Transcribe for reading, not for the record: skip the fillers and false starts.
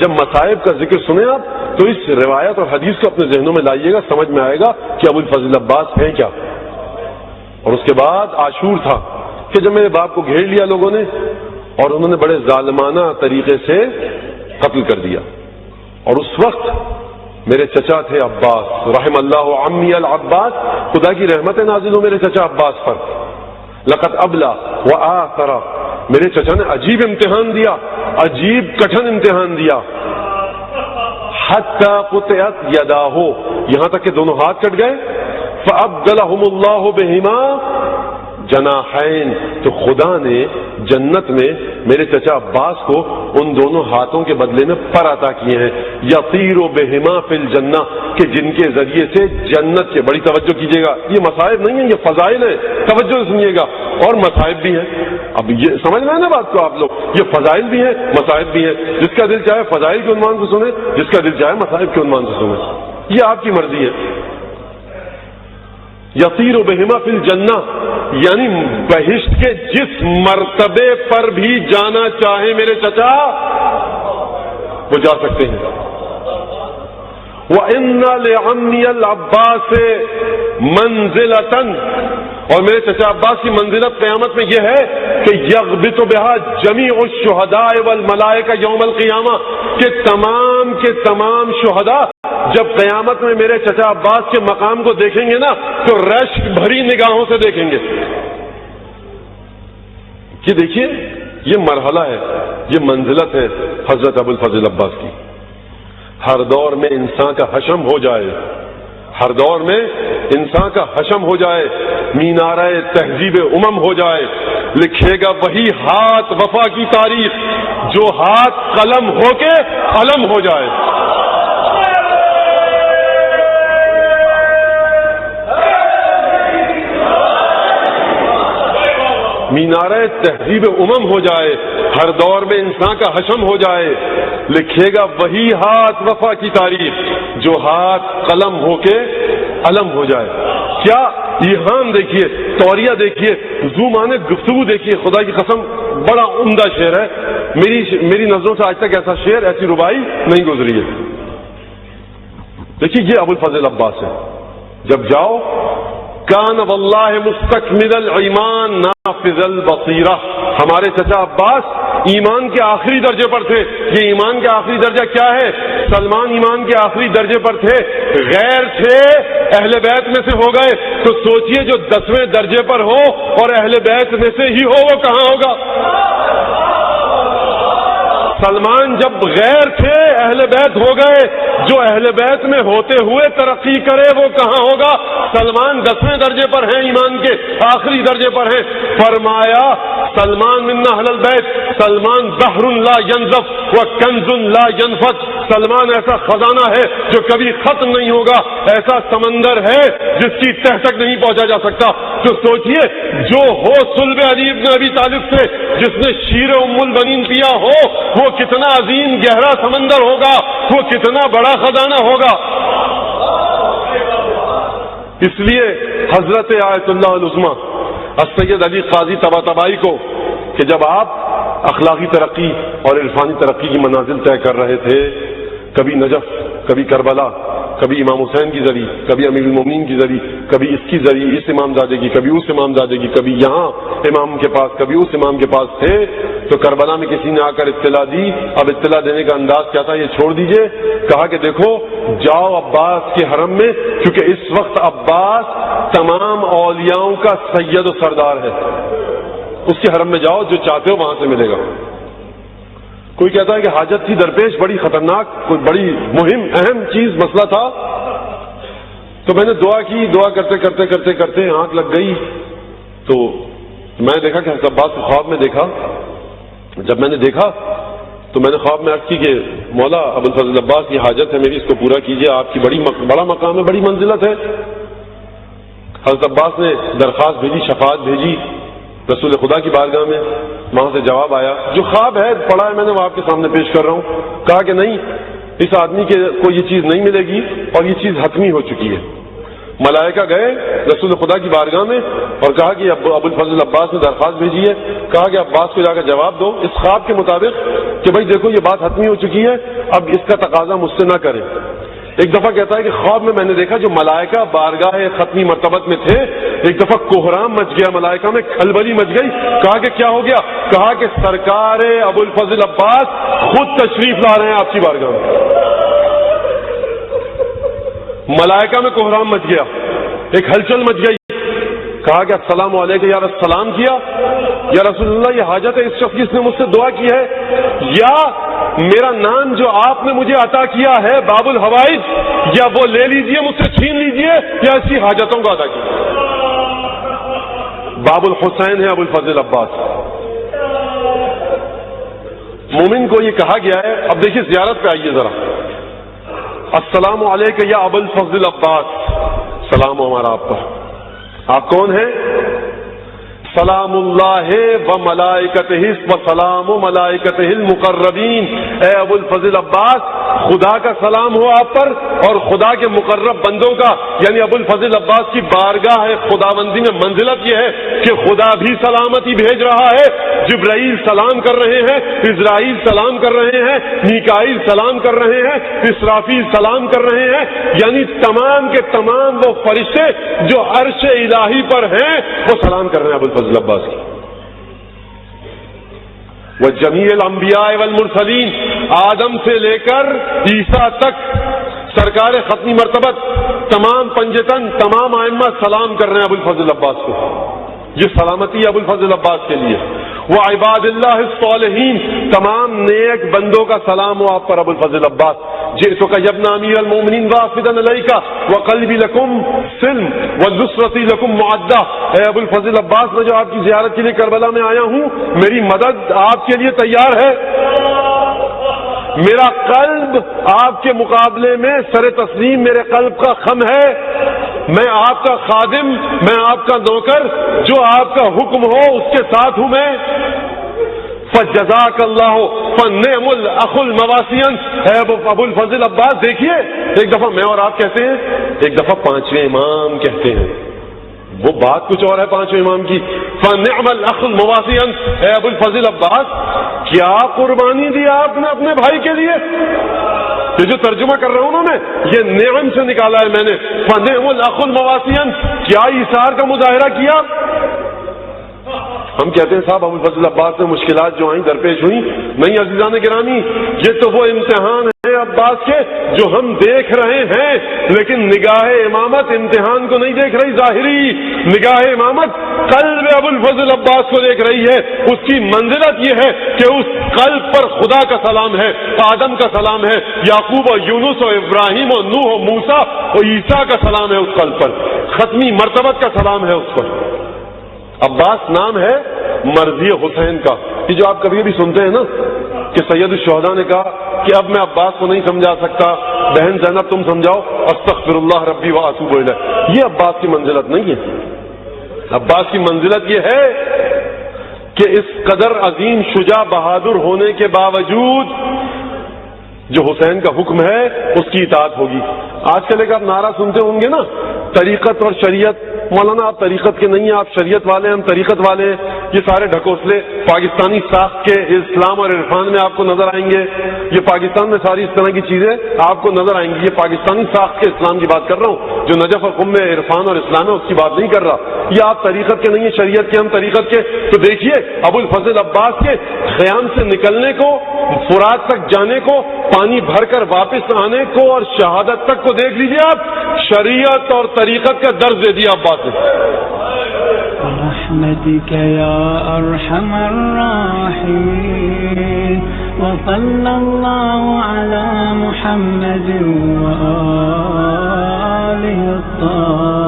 جب مصائب کا ذکر سنیں آپ تو اس روایت اور حدیث کو اپنے ذہنوں میں لائیے گا، سمجھ میں آئے گا کہ ابو الفضل عباس ہیں کیا۔ اور اس کے بعد عاشور تھا کہ جب میرے باپ کو گھیر لیا لوگوں نے اور انہوں نے بڑے ظالمانہ طریقے سے قتل کر دیا، اور اس وقت میرے چچا تھے عباس، رحم اللہ عمی العباس، خدا کی رحمت نازل ہو میرے چچا عباس پر، لقد ابلا وآثر، میرے چچا نے عجیب امتحان دیا، عجیب کٹھن امتحان دیا، حتی قطعت یداہ، یہاں تک کہ دونوں ہاتھ کٹ گئے، فابدلہم اللہ بہما جناحین، تو خدا نے جنت میں میرے چچا عباس کو ان دونوں ہاتھوں کے بدلے میں پر عطا کیے ہیں، یطیر بہما فی الجنہ، کہ جن کے ذریعے سے جنت کے، بڑی توجہ کیجیے گا، یہ مصائب نہیں ہیں، یہ فضائل ہیں، توجہ سنیے گا، اور مصائب بھی ہیں۔ اب یہ سمجھ میں ہے نا بات کو آپ لوگ، یہ فضائل بھی ہیں، مصائب بھی ہیں، جس کا دل چاہے فضائل کے عنوان سے سنیں، جس کا دل چاہے مصائب کے عنوان سے سنیں، یہ آپ کی مرضی ہے۔ یطیر بہما فی الجنہ، یعنی بہشت کے جس مرتبے پر بھی جانا چاہے میرے چچا وہ جا سکتے ہیں۔ وَإِنَّ لِعَمِّيَ الْعَبَّاسِ مَنزِلَةً، اور میرے چچا عباس کی منزلت قیامت میں یہ ہے کہ یغبط بها جمیع الشہداء والملائکہ یوم القیامہ، کہ تمام کے تمام شہداء جب قیامت میں میرے چچا عباس کے مقام کو دیکھیں گے نا تو رشک بھری نگاہوں سے دیکھیں گے۔ کہ دیکھیے یہ مرحلہ ہے، یہ منزلت ہے حضرت ابو الفضل عباس کی۔ ہر دور میں انسان کا حشم ہو جائے، ہر دور میں انسان کا حشم ہو جائے، مینارہ تہذیب امم ہو جائے، لکھے گا وہی ہاتھ وفا کی تاریخ جو ہاتھ قلم ہو کے علم ہو جائے۔ مینارہ تہذیب امم ہو جائے، ہر دور میں انسان کا حشم ہو جائے، لکھے گا وہی ہاتھ وفا کی تاریخ جو ہاتھ قلم ہو کے علم ہو جائے۔ کیا ایہام دیکھیے، توریہ دیکھیے، زومانے گفتگو دیکھیے، خدا کی قسم بڑا عمدہ شعر ہے، میری نظروں سے آج تک ایسا شعر، ایسی ربائی نہیں گزری ہے۔ دیکھیے یہ ابو الفضل عباس ہے، جب جاؤ کان واللہ مستکمل الایمان نافذ البصیرہ، ہمارے چچا عباس ایمان کے آخری درجے پر تھے۔ یہ ایمان کے آخری درجہ کیا ہے؟ سلمان ایمان کے آخری درجے پر تھے، غیر تھے، اہل بیت میں سے ہو گئے، تو سوچئے جو 10ویں درجے پر ہو اور اہل بیت میں سے ہی ہو وہ کہاں ہوگا؟ سلمان جب غیر تھے اہل بیت ہو گئے، جو اہل بیت میں ہوتے ہوئے ترقی کرے وہ کہاں ہوگا؟ سلمان 10ویں درجے پر ہیں، ایمان کے آخری درجے پر ہیں۔ فرمایا سلمان من اہل البیت، سلمان بحر لا ينزف وکنز لا ينفد، سلمان ایسا خزانہ ہے جو کبھی ختم نہیں ہوگا، ایسا سمندر ہے جس کی تہ تک نہیں پہنچا جا سکتا۔ تو سوچئے جو ہو صلب علی بن ابی طالب سے جس نے شیر ام البنین پیا ہو، وہ کتنا عظیم گہرا سمندر ہوگا، وہ کتنا بڑا خزانہ ہوگا۔ اس لیے حضرت آیت اللہ العظمیٰ السید علی قاضی طباطبائی کو کہ جب آپ اخلاقی ترقی اور عرفانی ترقی کی منازل طے کر رہے تھے، کبھی نجف، کبھی کربلا، کبھی امام حسین کی زری، کبھی امیر المومنین کی زری، کبھی اس کی زری، اس امام زادے کی، کبھی اس امام زادے کی، کبھی یہاں امام کے پاس، کبھی اس امام کے پاس تھے، تو کربلا میں کسی نے آ کر اطلاع دی۔ اب اطلاع دینے کا انداز کیا تھا یہ چھوڑ دیجئے، کہا کہ دیکھو جاؤ عباس کے حرم میں، کیونکہ اس وقت عباس تمام اولیاؤں کا سید و سردار ہے، اس کے حرم میں جاؤ، جو چاہتے ہو وہاں سے ملے گا۔ کوئی کہتا ہے کہ حاجت تھی درپیش، بڑی خطرناک، کوئی بڑی مہم اہم چیز مسئلہ تھا، تو میں نے دعا کی، دعا کرتے کرتے کرتے کرتے آنکھ لگ گئی، تو میں نے دیکھا کہ حضرت عباس کو خواب میں دیکھا۔ جب میں نے دیکھا تو میں نے خواب میں عرض کی کہ مولا ابو الفضل عباس یہ حاجت ہے میری، اس کو پورا کیجیے، آپ کی بڑا مقام ہے، بڑی منزلت ہے۔ حضرت عباس نے درخواست بھیجی، شفاعت بھیجی رسول خدا کی بارگاہ میں، وہاں سے جواب آیا، جو خواب ہے پڑھا ہے میں نے وہ آپ کے سامنے پیش کر رہا ہوں۔ کہا کہ نہیں، اس آدمی کو یہ چیز نہیں ملے گی اور یہ چیز حتمی ہو چکی ہے۔ ملائکہ گئے رسول خدا کی بارگاہ میں اور کہا کہ ابو الفضل عباس نے درخواست بھیجی ہے. کہا کہ عباس کو جا کر جواب دو اس خواب کے مطابق کہ بھائی دیکھو یہ بات حتمی ہو چکی ہے, اب اس کا تقاضا مجھ سے نہ کریں. ایک دفعہ کہتا ہے کہ خواب میں نے دیکھا جو ملائکہ بارگاہ ختمی مرتبت میں تھے, ایک دفعہ کوہرام مچ گیا, ملائکہ میں کھلبلی مچ گئی. کہا کہ کیا ہو گیا؟ کہا کہ سرکار ابو الفضل عباس خود تشریف لا رہے ہیں آپ کی بارگاہ میں. ملائکہ میں کوہرام مچ گیا, ایک ہلچل مچ گئی. کہا کہ السلام علیکم یا سلام کیا, یا رسول اللہ یہ حاجت ہے اس شخص جس نے مجھ سے دعا کی ہے, یا میرا نام جو آپ نے مجھے عطا کیا ہے باب الحوائج, یا وہ لے لیجئے مجھ سے چھین لیجئے, یا ایسی حاجتوں کا عطا کیا. باب الحسین ہے ابو الفضل عباس. مومن کو یہ کہا گیا ہے. اب دیکھیے زیارت پہ آئیے ذرا. السلام علیکم یا ابو الفضل عباس, سلام ہو ہمارا آپ پر. آپ کون ہیں؟ سلام اللہ و ملائکتہ و سلام و ملائکتہ المقربین. اے ابو الفضل عباس خدا کا سلام ہو آپ پر اور خدا کے مقرب بندوں کا, یعنی ابو الفضل عباس کی بارگاہ ہے خداوندی میں منزلت یہ ہے کہ خدا بھی سلامتی بھیج رہا ہے. جبرائیل سلام کر رہے ہیں, اسرائیل سلام کر رہے ہیں, میکائیل سلام کر رہے ہیں, اسرافیل سلام کر رہے ہیں, یعنی تمام کے تمام وہ فرشتے جو عرش الہی پر ہیں وہ سلام کر رہے ہیں ابو الفضل عباس کی. وجمیع الانبیاء والمرسلین, آدم سے لے کر عیسیٰ تک سرکار ختمی مرتبت تمام پنجتن تمام ائمہ سلام کر رہے ہیں ابو الفضل عباس کو. یہ سلامتی ہے ابو الفضل عباس کے لیے. وہ عباد اللہ الصالحین, تمام نیک بندوں کا سلام ہو آپ پر ابو الفضل عباس. جئتک یا ابن امیر المومنین وافدا الیک وقلبی لکم سلم والنصرۃ لکم معدہ. اے ابو الفضل عباس میں جو آپ کی زیارت کے لیے کربلا میں آیا ہوں, میری مدد آپ کے لیے تیار ہے. میرا قلب آپ کے مقابلے میں سر تسلیم میرے قلب کا خم ہے. میں آپ کا خادم, میں آپ کا نوکر, جو آپ کا حکم ہو اس کے ساتھ ہوں میں. فجزاک اللہ فنعم الاخ المواسین. اے ابو الفضل عباس دیکھیے, ایک دفعہ میں اور آپ کہتے ہیں, ایک دفعہ پانچویں امام کہتے ہیں, وہ بات کچھ اور ہے پانچویں امام کی. فنعم الاخ المواسین. اے ابو الفضل عباس کیا قربانی دی آپ نے اپنے بھائی کے لیے؟ یہ جو ترجمہ کر رہا ہوں نا میں, یہ نعم سے نکالا ہے میں نے. فنعم الاخ المواسین, کیا ایثار کا مظاہرہ کیا. ہم کہتے ہیں صاحب ابو الفضل عباس میں مشکلات جو آئیں درپیش ہوئیں, نہیں عزیزان گرامی, یہ تو وہ امتحان ہے عباس کے جو ہم دیکھ رہے ہیں, لیکن نگاہ امامت امتحان کو نہیں دیکھ رہی ظاہری. نگاہ امامت قلب ابو الفضل عباس کو دیکھ رہی ہے. اس کی منزلت یہ ہے کہ اس قلب پر خدا کا سلام ہے, آدم کا سلام ہے, یعقوب و یونس و ابراہیم و نوح و موسیٰ و عیسیٰ کا سلام ہے اس قلب پر, ختمی مرتبت کا سلام ہے اس پر. عباس نام ہے مرضی حسین کا. یہ جو آپ کبھی بھی سنتے ہیں نا کہ سید الشہداء نے کہا کہ اب میں عباس کو نہیں سمجھا سکتا, بہن زینب تم سمجھاؤ, استغفر اللہ ربی واتوب الیہ. یہ عباس کی منزلت نہیں ہے. عباس کی منزلت یہ ہے کہ اس قدر عظیم شجاع بہادر ہونے کے باوجود جو حسین کا حکم ہے اس کی اطاعت ہوگی. آج کل ایک آپ نعرہ سنتے ہوں گے نا, طریقت اور شریعت. مولانا آپ طریقت کے نہیں ہیں, آپ شریعت والے ہیں, ہم طریقت والے ہیں. یہ سارے ڈھکوسلے پاکستانی ساخت کے اسلام اور عرفان میں آپ کو نظر آئیں گے. یہ پاکستان میں ساری اس طرح کی چیزیں آپ کو نظر آئیں گی. یہ پاکستانی ساخت کے اسلام کی بات کر رہا ہوں, جو نجف اور قم میں عرفان اور اسلام ہے اس کی بات نہیں کر رہا. یہ آپ طریقت کے نہیں ہیں, شریعت کے, ہم طریقت کے. تو دیکھیے ابو الفضل عباس کے خیام سے نکلنے کو, فرات تک جانے کو, پانی بھر کر واپس آنے کو اور شہادت تک کو دیکھ لیجیے آپ. شریعت اور طریقت کا درس دے دیا عباس نے. برحمتك يا أرحم الراحمين وصلى الله على محمد وآله الطاهرين.